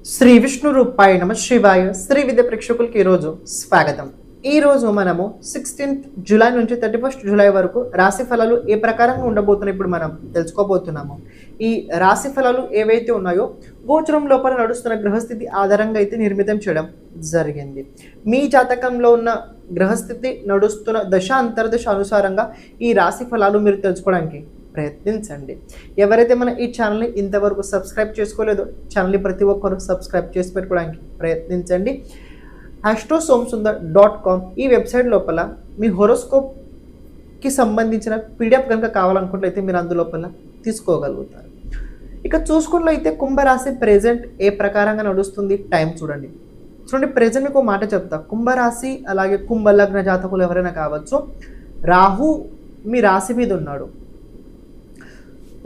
శ్రీ విష్ణు రూపాయ నమ శివాయ శ్రీ విద్య ప్రేక్షకులకి ఈరోజు స్వాగతం. ఈరోజు మనము 16th జూలై నుంచి 31st జూలై వరకు రాశి ఫలాలు ఏ ప్రకారంగా ఉండబోతున్నాయి ఇప్పుడు మనం తెలుసుకోబోతున్నాము. ఈ రాశి ఫలాలు ఏవైతే ఉన్నాయో గోచరం లోపల నడుస్తున్న గ్రహస్థితి ఆధారంగా అయితే నిర్మితం చేయడం జరిగింది. మీ జాతకంలో ఉన్న గ్రహస్థితి నడుస్తున్న దశ అంతర్దశ అనుసారంగా ఈ రాశి ఫలాలు మీరు తెలుసుకోవడానికి ప్రయత్నించండి. ఎవరైతే మన ఈ ఛానల్ని ఇంతవరకు సబ్స్క్రైబ్ చేసుకోలేదో ఛానల్ని ప్రతి ఒక్కరు సబ్స్క్రైబ్ చేసి పెట్టుకోవడానికి ప్రయత్నించండి. astrosomsundar.com ఈ వెబ్సైట్ లోపల మీ హోరోస్కోప్కి సంబంధించిన పీడిఎఫ్ కనుక కావాలనుకుంటే మీరు అందులోపల తీసుకోగలుగుతారు. ఇక చూసుకున్నట్లయితే కుంభరాశి ప్రెజెంట్ ఏ ప్రకారంగా నడుస్తుంది టైం చూడండి. ప్రెజెంట్ మీకు మాట చెప్తా. కుంభరాశి అలాగే కుంభలగ్న జాతకులు ఎవరైనా కావచ్చు. రాహు మీ రాశి మీద ఉన్నాడు.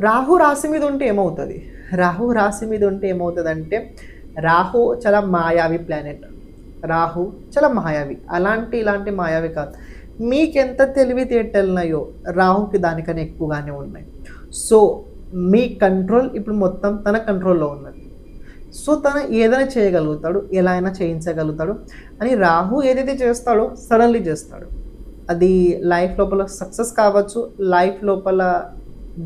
రాహు రాశి మీద ఉంటే ఏమవుతుంది? రాహు రాశి మీద ఉంటే ఏమవుతుంది రాహు చాలా మాయావి ప్లానెట్. రాహు చాలా మాయావి, ఇలాంటి మాయావి కాదు. మీకెంత తెలివితేటలున్నాయో రాహుకి దానికన్నా ఎక్కువగానే ఉన్నాయి. సో మీ కంట్రోల్ ఇప్పుడు మొత్తం తన కంట్రోల్లో ఉన్నది. సో తను ఏదైనా చేయగలుగుతాడు, ఎలా అయినా చేయించగలుగుతాడు అని రాహు ఏదైతే చేస్తాడో సడన్లీ చేస్తాడు. అది లైఫ్ లోపల సక్సెస్ కావచ్చు, లైఫ్ లోపల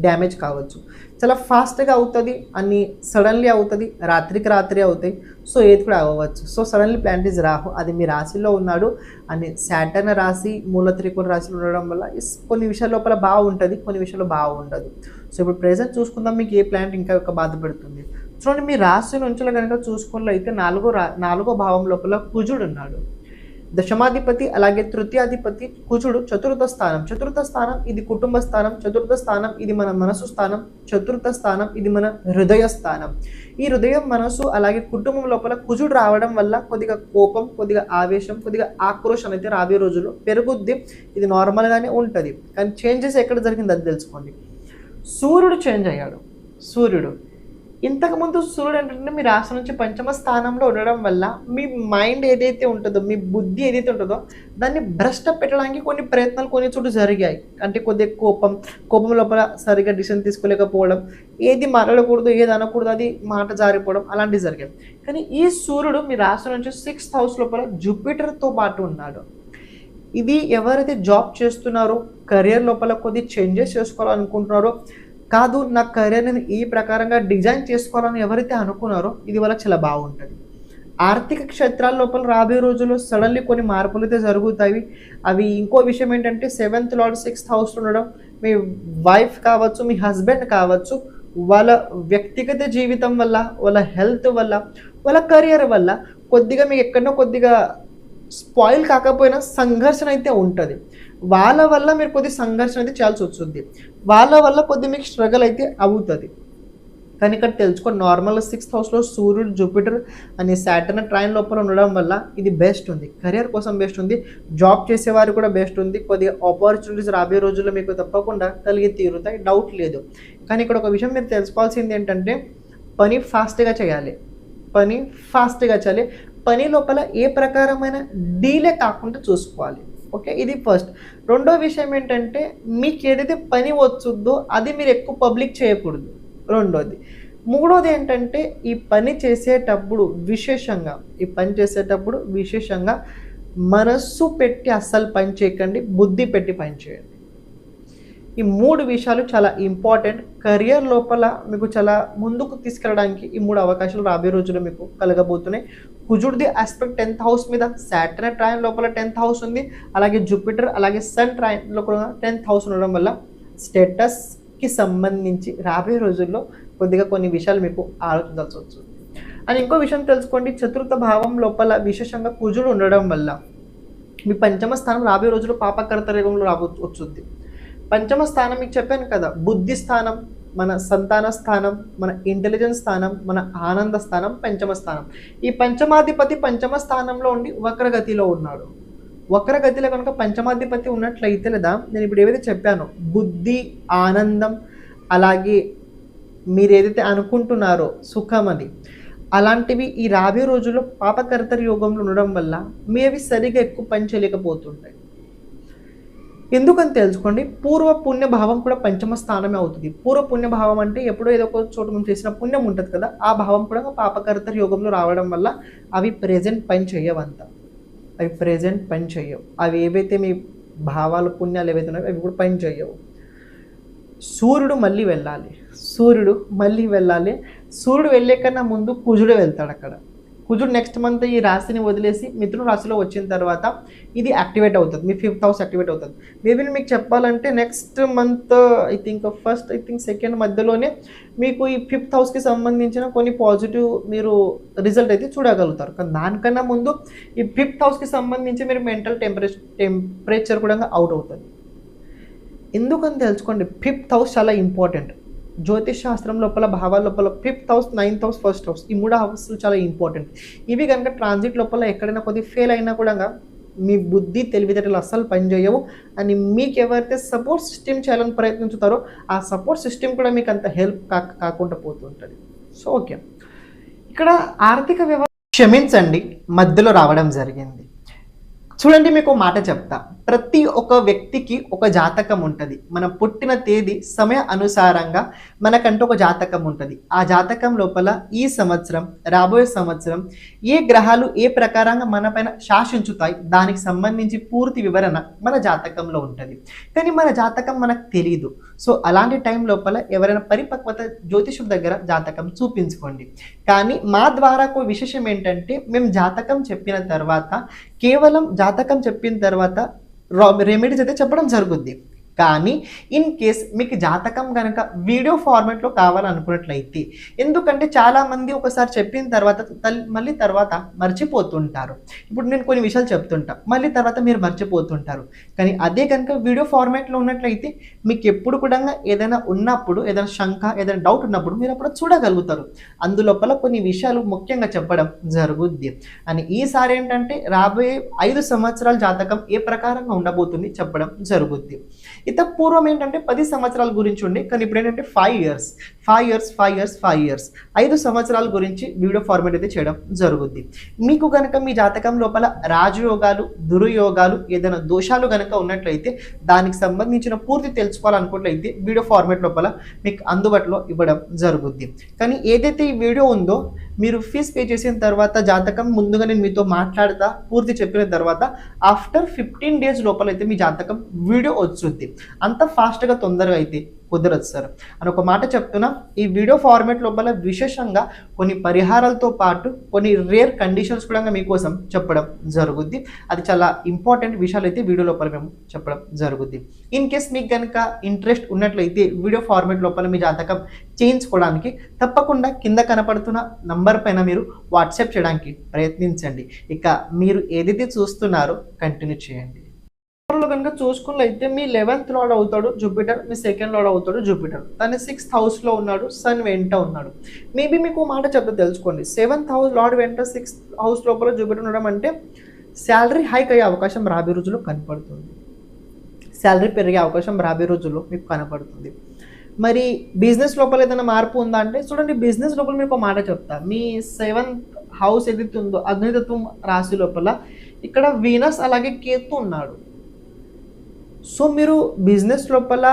డ్యామేజ్ కావచ్చు. చాలా ఫాస్ట్గా అవుతుంది, అన్నీ సడన్లీ అవుతుంది, రాత్రికి రాత్రి అవుతాయి. సో ఏది కూడా అవ్వచ్చు. So suddenly planet is Rahu, అది మీ రాశిలో ఉన్నాడు అని శాటర్న్ రాశి మూల త్రికోణ రాశిలో ఉండడం వల్ల కొన్ని విషయాల లోపల బాగుంటుంది, కొన్ని విషయాల్లో బాగుండదు. సో ఇప్పుడు ప్రెజెంట్ చూసుకుందాం మీకు ఏ ప్లానెట్ ఇంకా బాధ పెడుతుంది. చూడండి, మీ రాశి నుంచి కనుక చూసుకున్నట్లయితే నాలుగో భావం లోపల కుజుడు ఉన్నాడు. దశమాధిపతి అలాగే తృతీయాధిపతి కుజుడు చతుర్థ స్థానం ఇది కుటుంబ స్థానం. చతుర్థ స్థానం ఇది మన మనసు స్థానం. చతుర్థ స్థానం ఇది మన హృదయ స్థానం. ఈ హృదయం, మనసు అలాగే కుటుంబం లోపల కుజుడు రావడం వల్ల కొద్దిగా కోపం, కొద్దిగా ఆవేశం, కొద్దిగా ఆక్రోషం అయితే రాబోయే రోజుల్లో పెరుగుద్ది. ఇది నార్మల్గానే ఉంటుంది, కానీ చేంజెస్ ఎక్కడ జరిగింది అది తెలుసుకోండి. సూర్యుడు చేంజ్ అయ్యాడు. ఇంతకుముందు సూర్యుడు ఏంటంటే మీ రాశి నుంచి పంచమ స్థానంలో ఉండడం వల్ల మీ మైండ్ ఏదైతే ఉంటుందో, మీ బుద్ధి ఏదైతే ఉంటుందో దాన్ని భ్రష్ట పెట్టడానికి కొన్ని ప్రయత్నాలు కొన్ని చోటు జరిగాయి. అంటే కొద్దిగా కోపం లోపల సరిగా డిసిషన్ తీసుకోలేకపోవడం, ఏది మాట్లాడకూడదు, ఏది అనకూడదు, అది మాట జారిపోవడం, అలాంటివి జరిగాయి. కానీ ఈ సూర్యుడు మీ రాశి నుంచి 6th హౌస్ లోపల జూపిటర్తో పాటు ఉన్నాడు. ఇది ఎవరైతే జాబ్ చేస్తున్నారో, కెరియర్ లోపల కొద్ది చేంజెస్ చేసుకోవాలనుకుంటున్నారో, కాదు నా కెరీర్ నేను ఈ ప్రకారంగా డిజైన్ చేసుకోవాలని ఎవరైతే అనుకున్నారో ఇది వాళ్ళకి చాలా బాగుంటుంది. ఆర్థిక క్షేత్రాల లోపల రాబోయే రోజుల్లో సడన్లీ కొన్ని మార్పులు అయితే జరుగుతాయి. అవి ఇంకో విషయం ఏంటంటే 7th లార్డ్ 6th హౌస్ ఉండడం, మీ వైఫ్ కావచ్చు, మీ హస్బెండ్ కావచ్చు, వాళ్ళ వ్యక్తిగత జీవితం వల్ల, వాళ్ళ హెల్త్ వల్ల, వాళ్ళ కెరియర్ వల్ల కొద్దిగా మీకు ఎక్కడో కొద్దిగా స్పాయిల్ కాకపోయినా సంఘర్షణ అయితే ఉంటుంది. వాళ్ళ వల్ల మీరు కొద్ది సంఘర్షణ అయితే చేయాల్సి వస్తుంది. వాళ్ళ వల్ల కొద్ది మీకు స్ట్రగల్ అయితే అవుతుంది. కానీ ఇక్కడ తెలుసుకోండి, నార్మల్గా 6th హౌస్లో సూర్యుడు, జూపిటర్ అనే సాటర్న్ ట్రైన్ లోపల ఉండడం వల్ల ఇది బెస్ట్ ఉంది. కెరియర్ కోసం బెస్ట్ ఉంది, జాబ్ చేసేవారు కూడా బెస్ట్ ఉంది. కొద్దిగా ఆపర్చునిటీస్ రాబోయే రోజుల్లో మీకు తప్పకుండా కలిగి తీరుతాయి, డౌట్ లేదు. కానీ ఇక్కడ ఒక విషయం మీరు తెలుసుకోవాల్సింది ఏంటంటే పని ఫాస్ట్గా చేయాలి. పని లోపల ఏ ప్రకారమైన డీలే కాకుండా చూసుకోవాలి. ఓకే, ఇది ఫస్ట్. రెండో విషయం ఏంటంటే మీకు ఏదైతే పని వచ్చుద్దో అది మీరు ఎక్కువ పబ్లిక్ చేయకూడదు, రెండోది. మూడోది ఏంటంటే ఈ పని చేసేటప్పుడు విశేషంగా మనస్సు పెట్టి అస్సలు పని చేయకండి, బుద్ధి పెట్టి పని చేయండి. ఈ 3 విషయాలు చాలా ఇంపార్టెంట్. కెరియర్ లోపల మీకు చాలా ముందుకు తీసుకెళ్ళడానికి ఈ 3 అవకాశాలు రాబోయే రోజుల్లో మీకు కలగబోతున్నాయి. కుజుడిది ఆస్పెక్ట్ 10th హౌస్ మీద, సాటర్న్ ట్రైన్ లోపల 10th హౌస్ ఉంది, అలాగే జూపిటర్ అలాగే సన్ ట్రైన్ లోపల 10th హౌస్ ఉండడం వల్ల స్టేటస్కి సంబంధించి రాబోయే రోజుల్లో కొద్దిగా కొన్ని విషయాలు మీకు ఆలోచించాల్సి వస్తుంది. అని ఇంకో విషయం తెలుసుకోండి, చతుర్థ భావం లోపల విశేషంగా కుజుడు ఉండడం వల్ల మీ పంచమ స్థానం రాబోయే రోజుల్లో పాపకర్త రేగంలో వచ్చుద్ది. పంచమ స్థానం మీకు చెప్పాను కదా, బుద్ధి స్థానం, మన సంతాన స్థానం, మన ఇంటెలిజెన్స్ స్థానం, మన ఆనంద స్థానం, పంచమ స్థానం. ఈ పంచమాధిపతి పంచమ స్థానంలో ఉండి వక్రగతిలో ఉన్నాడు. వక్రగతిలో కనుక పంచమాధిపతి ఉన్నట్లయితే లేదా నేను ఇప్పుడు ఏవైతే చెప్పానో బుద్ధి, ఆనందం, అలాగే మీరు ఏదైతే అనుకుంటున్నారో సుఖం, అది అలాంటివి ఈ రాబోయే రోజుల్లో పాపకర్త యోగంలో ఉండడం వల్ల మీవి సరిగా ఎక్కువ పని చేయలేకపోతుంటాయి. ఎందుకని తెలుసుకోండి. పూర్వ పుణ్యభావం కూడా పంచమ స్థానమే అవుతుంది. పూర్వ పుణ్యభావం అంటే ఎప్పుడో ఏదో ఒక చోట మనం చేసిన పుణ్యం ఉంటుంది కదా, ఆ భావం కూడా పాపకర్త యోగంలో రావడం వల్ల అవి ప్రెజెంట్ పని చేయవంత, అవి ప్రెజెంట్ పని చేయవు. అవి ఏవైతే మీ భావాలు పుణ్యాలు ఏవైతే ఉన్నాయో అవి కూడా పని చేయవు. సూర్యుడు మళ్ళీ వెళ్ళాలి, సూర్యుడు వెళ్ళే కన్నా ముందు కుజుడు వెళ్తాడు. అక్కడ కుజుడు నెక్స్ట్ మంత్ ఈ రాశిని వదిలేసి మిథున రాశిలో వచ్చిన తర్వాత ఇది యాక్టివేట్ అవుతుంది, మీ 5th హౌస్ యాక్టివేట్ అవుతుంది. మేబీ మీకు చెప్పాలంటే నెక్స్ట్ మంత్ సెకండ్ మధ్యలోనే మీకు ఈ 5th హౌస్కి సంబంధించిన కొన్ని పాజిటివ్ మీరు రిజల్ట్ అయితే చూడగలుగుతారు. కానీ దానికన్నా ముందు ఈ 5th హౌస్కి సంబంధించి మీరు మెంటల్ టెంపరేచర్ కూడా అవుట్ అవుతుంది. ఎందుకని తెలుసుకోండి, 5th హౌస్ చాలా ఇంపార్టెంట్. జ్యోతిష్ శాస్త్రం లోపల భావాల లోపల 5th house, 9th house, 1st house ఈ 3 హౌస్లు చాలా ఇంపార్టెంట్. ఇవి కనుక ట్రాన్సిట్ లోపల ఎక్కడైనా కొద్దిగా ఫెయిల్ అయినా కూడా మీ బుద్ధి తెలివితేటలు అస్సలు పనిచేయవు. అని మీకు ఎవరైతే సపోర్ట్ సిస్టమ్ చేయాలని ప్రయత్నించుతారో ఆ సపోర్ట్ సిస్టమ్ కూడా మీకు అంత హెల్ప్ కాకుండా పోతుంటుంది. సో ఓకే, ఇక్కడ ఆర్థిక వ్యవస్థ క్షమించండి మధ్యలో రావడం జరిగింది. చూడండి, మీకు మాట చెప్తా. ప్రతి ఒక్క వ్యక్తికి ఒక జాతకం ఉంటుంది. మనం పుట్టిన తేదీ సమయ అనుసారంగా మనకంటూ ఒక జాతకం ఉంటుంది. ఆ జాతకం లోపల ఈ సంవత్సరం, రాబోయే సంవత్సరం ఏ గ్రహాలు ఏ ప్రకారంగా మన పైన శాసించుతాయి దానికి సంబంధించి పూర్తి వివరణ మన జాతకంలో ఉంటుంది. కానీ మన జాతకం మనకు తెలియదు. సో అలాంటి టైం లోపల ఎవరైనా పరిపక్వత జ్యోతిషుడి దగ్గర జాతకం చూపించుకోండి. కానీ మా ద్వారా విశేషం ఏంటంటే, మేము జాతకం చెప్పిన తర్వాత కేవలం జాతకం చెప్పిన తర్వాత రెమెడీస్ అయితే చెప్పడం జరుగుద్ది. కానీ ఇన్ కేస్ మీకు జాతకం కనుక వీడియో ఫార్మాట్లో కావాలనుకున్నట్లయితే, ఎందుకంటే చాలామంది ఒకసారి చెప్పిన తర్వాత మళ్ళీ తర్వాత మర్చిపోతుంటారు. ఇప్పుడు నేను కొన్ని విషయాలు చెప్తుంటా, మళ్ళీ తర్వాత మీరు మర్చిపోతుంటారు. కానీ అదే కనుక వీడియో ఫార్మాట్లో ఉన్నట్లయితే మీకు ఎప్పుడు కూడా ఏదైనా ఉన్నప్పుడు, ఏదైనా శంక, ఏదైనా డౌట్ ఉన్నప్పుడు మీరు అప్పుడు చూడగలుగుతారు. అందులోపల కొన్ని విషయాలు ముఖ్యంగా చెప్పడం జరుగుద్ది. అని ఈసారి ఏంటంటే రాబోయే 5 సంవత్సరాల జాతకం ఏ ప్రకారంగా ఉండబోతుంది చెప్పడం జరుగుద్ది. ఇంత పూర్వం ఏంటంటే 10 సంవత్సరాల గురించి ఉండి, కానీ ఇప్పుడు ఏంటంటే 5 ఇయర్స్ 5 సంవత్సరాల గురించి వీడియో ఫార్మేట్ అయితే చేయడం జరుగుద్ది. మీకు కనుక మీ జాతకం లోపల రాజయోగాలు, దుర్యోగాలు, ఏదైనా దోషాలు కనుక ఉన్నట్లయితే దానికి సంబంధించిన పూర్తి తెలుసుకోవాలనుకున్నట్లయితే వీడియో ఫార్మేట్ లోపల మీకు అందుబాటులో ఇవ్వడం జరుగుద్ది. కానీ ఏదైతే ఈ వీడియో ఉందో మీరు ఫీజ్ పే చేసిన తర్వాత జాతకం ముందుగా నేను మీతో మాట్లాడతా పూర్తి చెప్పిన తర్వాత ఆఫ్టర్ 15 డేస్ లోపల అయితే మీ జాతకం వీడియో వచ్చుద్ది. అంత ఫాస్ట్గా తొందరగా అయితే కుదరదు సార్ అని ఒక మాట చెప్తున్నా. ఈ వీడియో ఫార్మేట్ లోపల విశేషంగా కొన్ని పరిహారాలతో పాటు కొన్ని రేర్ కండిషన్స్ కూడా మీకోసం చెప్పడం జరుగుద్ది. అది చాలా ఇంపార్టెంట్ విషయాలు అయితే వీడియో లోపల మేము చెప్పడం జరుగుద్ది. ఇన్ కేస్ మీకు కనుక ఇంట్రెస్ట్ ఉన్నట్లయితే వీడియో ఫార్మేట్ లోపల మీ జాతకం చేయించుకోవడానికి తప్పకుండా కింద కనపడుతున్న నంబర్ పైన మీరు వాట్సాప్ చేయడానికి ప్రయత్నించండి. ఇక మీరు ఏదైతే చూస్తున్నారో కంటిన్యూ చేయండి. కనుక చూసుకున్నట్లయితే మీ 11th లార్డ్ అవుతాడు జూపిటర్, మీ 2nd లార్డ్ అవుతాడు జూపిటర్. తన 6th హౌస్లో ఉన్నాడు, సన్ వెంట ఉన్నాడు. మేబీ మీకు మాట చెప్తే తెలుసుకోండి, 7th హౌస్ లార్డ్ వెంట 6th హౌస్ లోపల జూపిటర్ ఉండడం అంటే శాలరీ హైక్ అయ్యే అవకాశం రాబోయే రోజుల్లో కనపడుతుంది. శాలరీ పెరిగే అవకాశం రాబోయే రోజుల్లో మీకు కనపడుతుంది. మరి బిజినెస్ లోపల ఏదైనా మార్పు ఉందా అంటే చూడండి, బిజినెస్ లోపల మీకు ఒక మాట చెప్తా. మీ 7th హౌస్ ఏదైతే ఉందో అగ్నితత్వం రాశి లోపల ఇక్కడ వీనస్ అలాగే కేతు ఉన్నాడు. సో మీరు బిజినెస్ లోపల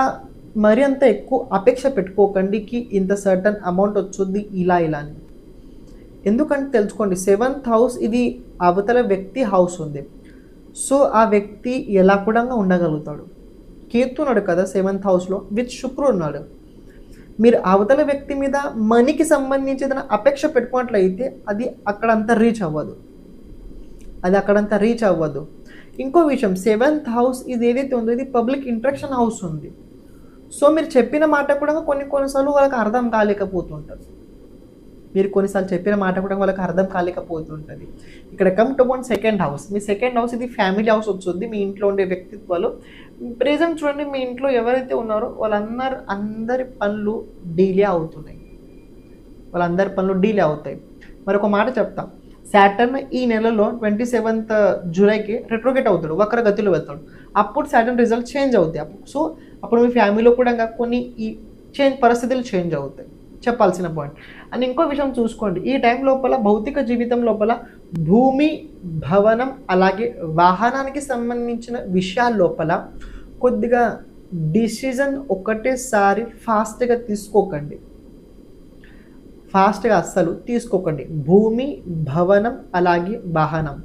మరి అంత ఎక్కువ అపేక్ష పెట్టుకోకండి కి ఇంత సర్టన్ అమౌంట్ వచ్చుద్ది ఇలా అని. ఎందుకంటే తెలుసుకోండి, 7th హౌస్ ఇది అవతల వ్యక్తి హౌస్ ఉంది. సో ఆ వ్యక్తి ఎలా కూడా ఉండగలుగుతాడు. కేతు ఉన్నాడు కదా 7th హౌస్లో, విత్ శుక్రుడు ఉన్నాడు. మీరు అవతల వ్యక్తి మీద మనీకి సంబంధించి ఏదైనా అపేక్ష పెట్టుకున్నట్లయితే అది అక్కడంతా రీచ్ అవ్వదు. ఇంకో విషయం, 7th హౌస్ ఇది ఏదైతే ఉందో ఇది పబ్లిక్ ఇంట్రాక్షన్ హౌస్ ఉంది. సో మీరు చెప్పిన మాట కూడా కొన్నిసార్లు వాళ్ళకి అర్థం కాలేకపోతుంటుంది. ఇక్కడ come to 2nd house. Me 2nd house ఇది ఫ్యామిలీ హౌస్ వచ్చింది. మీ ఇంట్లో ఉండే వ్యక్తిత్వాలు ప్రెజెంట్ చూడండి, మీ ఇంట్లో ఎవరైతే ఉన్నారో అందరి పనులు డిలే అవుతాయి. మరి ఒక మాట చెప్తాం, సాటర్న్ ఈ నెలలో 27th జూలైకి రెట్రోగేట్ అవుతాడు, వక్ర గతిలో వెళ్తాడు. అప్పుడు సాటర్న్ రిజల్ట్ చేంజ్ అవుతాయి. సో అప్పుడు మీ ఫ్యామిలీలో కూడా కొన్ని ఈ పరిస్థితులు చేంజ్ అవుతాయి, చెప్పాల్సిన పాయింట్. అండ్ ఇంకో విషయం చూసుకోండి, ఈ టైం లోపల భౌతిక జీవితం లోపల భూమి, భవనం అలాగే వాహనానికి సంబంధించిన విషయాల లోపల కొద్దిగా డిసిజన్ ఒకటేసారి ఫాస్ట్గా తీసుకోకండి, ఫాస్ట్గా అస్సలు తీసుకోకండి. భూమి, భవనం, అలాగే వాహనం,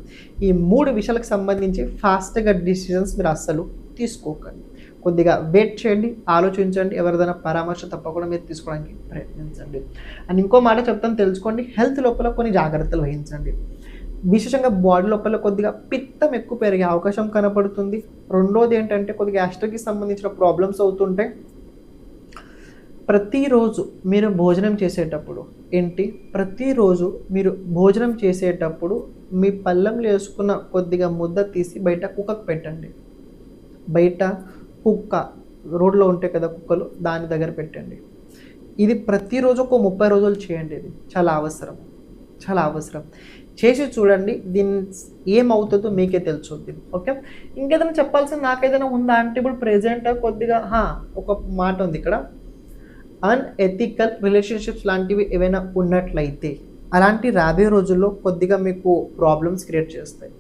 ఈ 3 విషయాలకు సంబంధించి ఫాస్ట్గా డిసిజన్స్ మీరు అస్సలు తీసుకోకండి. కొద్దిగా వెయిట్ చేయండి, ఆలోచించండి, ఎవరిదైనా పరామర్శ తప్పకుండా మీరు తీసుకోవడానికి ప్రయత్నించండి. అండ్ ఇంకో మాట చెప్తాను, తెలుసుకోండి. హెల్త్ లోపల కొన్ని జాగ్రత్తలు వహించండి. విశేషంగా బాడీ లోపల కొద్దిగా పిత్తం ఎక్కువ పెరిగే అవకాశం కనపడుతుంది. రెండోది ఏంటంటే కొద్దిగా గ్యాస్ట్రిక్కి సంబంధించిన ప్రాబ్లమ్స్ అవుతుంటాయి. ప్రతిరోజు మీరు భోజనం చేసేటప్పుడు ప్రతిరోజు మీరు భోజనం చేసేటప్పుడు మీ పళ్ళెంలో వేసుకున్న కొద్దిగా ముద్ద తీసి బయట కుక్కకు పెట్టండి. బయట కుక్క, రోడ్లో ఉంటాయి కదా కుక్కలు, దాని దగ్గర పెట్టండి. ఇది ప్రతిరోజు ఒక 30 రోజులు చేయండి. ఇది చాలా అవసరం, చాలా అవసరం. చేసి చూడండి, దీని ఏమవుతుందో మీకే తెలుస్తుంది. ఓకే, ఇంకేదైనా చెప్పాల్సింది నాకేదైనా ఉందా అంటే ఇప్పుడు ప్రెజెంట్ కొద్దిగా ఒక మాట ఉంది ఇక్కడ, అన్ఎథికల్ రిలేషన్షిప్స్ లాంటివి ఏవైనా ఉన్నట్లయితే అలాంటి రాబోయే రోజుల్లో కొద్దిగా మీకు ప్రాబ్లమ్స్ క్రియేట్ చేస్తాయి.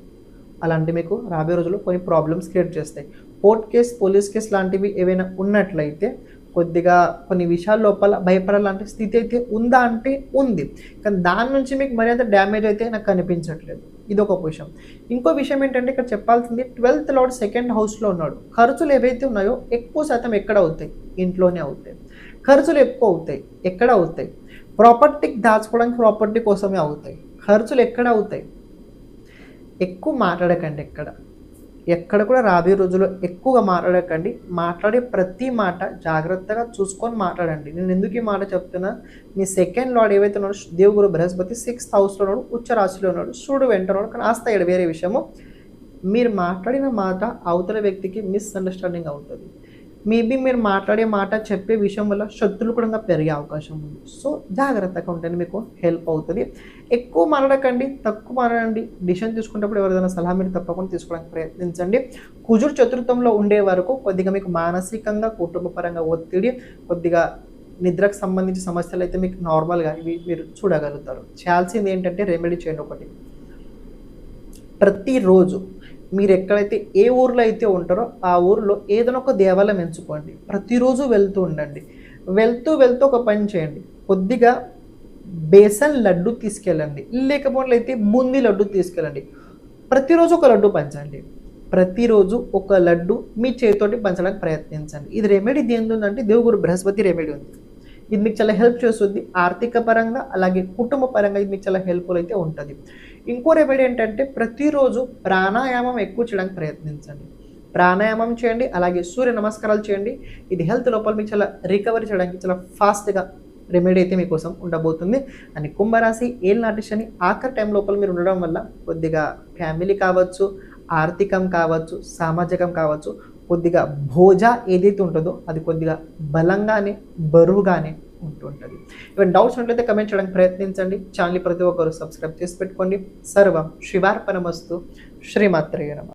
మీకు రాబోయే రోజుల్లో కొన్ని ప్రాబ్లమ్స్ క్రియేట్ చేస్తాయి. కోర్ట్ కేస్, పోలీస్ కేస్ లాంటివి ఏవైనా ఉన్నట్లయితే కొద్దిగా కొన్ని విషయాల లోపల భయపడాలంటే స్థితి అయితే ఉందా అంటే ఉంది, కానీ దాని నుంచి మీకు మరింత డ్యామేజ్ అయితే నాకు కనిపించట్లేదు. ఇది ఒక విషయం. ఇంకో విషయం ఏంటంటే ఇక్కడ చెప్పాల్సింది, 12th లార్డ్ 2nd హౌస్లో ఉన్నాడు. ఖర్చులు ఏవైతే ఉన్నాయో ఎక్కువ శాతం ఎక్కడ అవుతాయి? ఇంట్లోనే అవుతాయి. ఖర్చులు ఎక్కువ అవుతాయి, ఎక్కడ అవుతాయి? ప్రాపర్టీకి దాచుకోవడానికి, ప్రాపర్టీ కోసమే అవుతాయి. ఖర్చులు ఎక్కడ అవుతాయి? ఎక్కువ మాట్లాడకండి, ఎక్కడ కూడా రాబోయే రోజుల్లో ఎక్కువగా మాట్లాడకండి. మాట్లాడే ప్రతి మాట జాగ్రత్తగా చూసుకొని మాట్లాడండి. నేను ఎందుకు ఈ మాట చెప్తున్నా, మీ 2nd లార్డ్ ఏవైతే ఉన్నాడో దేవగురు బృహస్పతి 6th హౌస్లో ఉన్నాడు, ఉచ్చ రాశిలో ఉన్నాడు, సూర్యుడు వెంట ఉన్నాడు. కానీ ఆస్తాడు వేరే విషయము, మీరు మాట్లాడిన మాట అవతల వ్యక్తికి మిస్అండర్స్టాండింగ్ అవుతుంది. మేబీ మీరు మాట్లాడే మాట, చెప్పే విషయం వల్ల శత్రులు కూడా పెరిగే అవకాశం ఉంది. సో జాగ్రత్తగా ఉంటే మీకు హెల్ప్ అవుతుంది. ఎక్కువ మాట్లాడకండి, తక్కువ మాట్లాడండి. డిసిషన్ తీసుకునేటప్పుడు ఎవరిదైనా సలహా మీరు తప్పకుండా తీసుకోవడానికి ప్రయత్నించండి. కుజుడు చతుర్థంలో ఉండే వరకు కొద్దిగా మీకు మానసికంగా, కుటుంబపరంగా ఒత్తిడి, కొద్దిగా నిద్రకు సంబంధించిన సమస్యలు అయితే మీకు నార్మల్గా ఇవి మీరు చూడగలుగుతారు. చేయాల్సింది ఏంటంటే రెమెడీ చేయండి. ఒకటి, ప్రతిరోజు మీరు ఎక్కడైతే ఏ ఊర్లో అయితే ఉంటారో ఆ ఊరిలో ఏదైనా ఒక దేవాలయం ఎంచుకోండి. ప్రతిరోజు వెళ్తూ ఉండండి. వెళ్తూ ఒక పని చేయండి, కొద్దిగా బేసన్ లడ్డు తీసుకెళ్ళండి, లేకపోతే బూందీ లడ్డు తీసుకెళ్ళండి. ప్రతిరోజు ఒక లడ్డు పంచండి. ప్రతిరోజు ఒక లడ్డు మీ చేతితోటి పంచడానికి ప్రయత్నించండి. ఇది రెమెడీ దేని ఉందంటే దేవగురు బృహస్పతి రెమెడీ ఉంది. ఇది మీకు చాలా హెల్ప్ చేస్తుంది, ఆర్థిక పరంగా అలాగే కుటుంబ పరంగా ఇది మీకు చాలా హెల్ప్ఫుల్ అయితే ఉంటుంది. ఇంకో రెమెడీ ఏంటంటే ప్రతిరోజు ప్రాణాయామం ఎక్కువ చేయడానికి ప్రయత్నించండి. ప్రాణాయామం చేయండి, అలాగే సూర్య నమస్కారాలు చేయండి. ఇది హెల్త్ లోపల మీకు చాలా రికవరీ చేయడానికి చాలా ఫాస్ట్గా రెమెడీ అయితే మీకోసం ఉండబోతుంది. అని కుంభరాశి ఏళ్ళనాటి శని ఆఖరి టైం లోపల మీరు ఉండడం వల్ల కొద్దిగా ఫ్యామిలీ కావచ్చు, ఆర్థికం కావచ్చు, సామాజికం కావచ్చు, కొద్దిగా భోజ ఏదైతే ఉంటుందో అది కొద్దిగా బలంగానే, బరువుగానే ఉంటుంటుంది. ఈవెన్ డౌట్స్ ఉంటే కమెంట్ చేయడానికి ప్రయత్నించండి. ఛానల్ ప్రతి ఒక్కరు సబ్స్క్రైబ్ చేసి పెట్టుకోండి. సర్వం శివార్పణమస్తు. శ్రీమాత్రేయ నమః.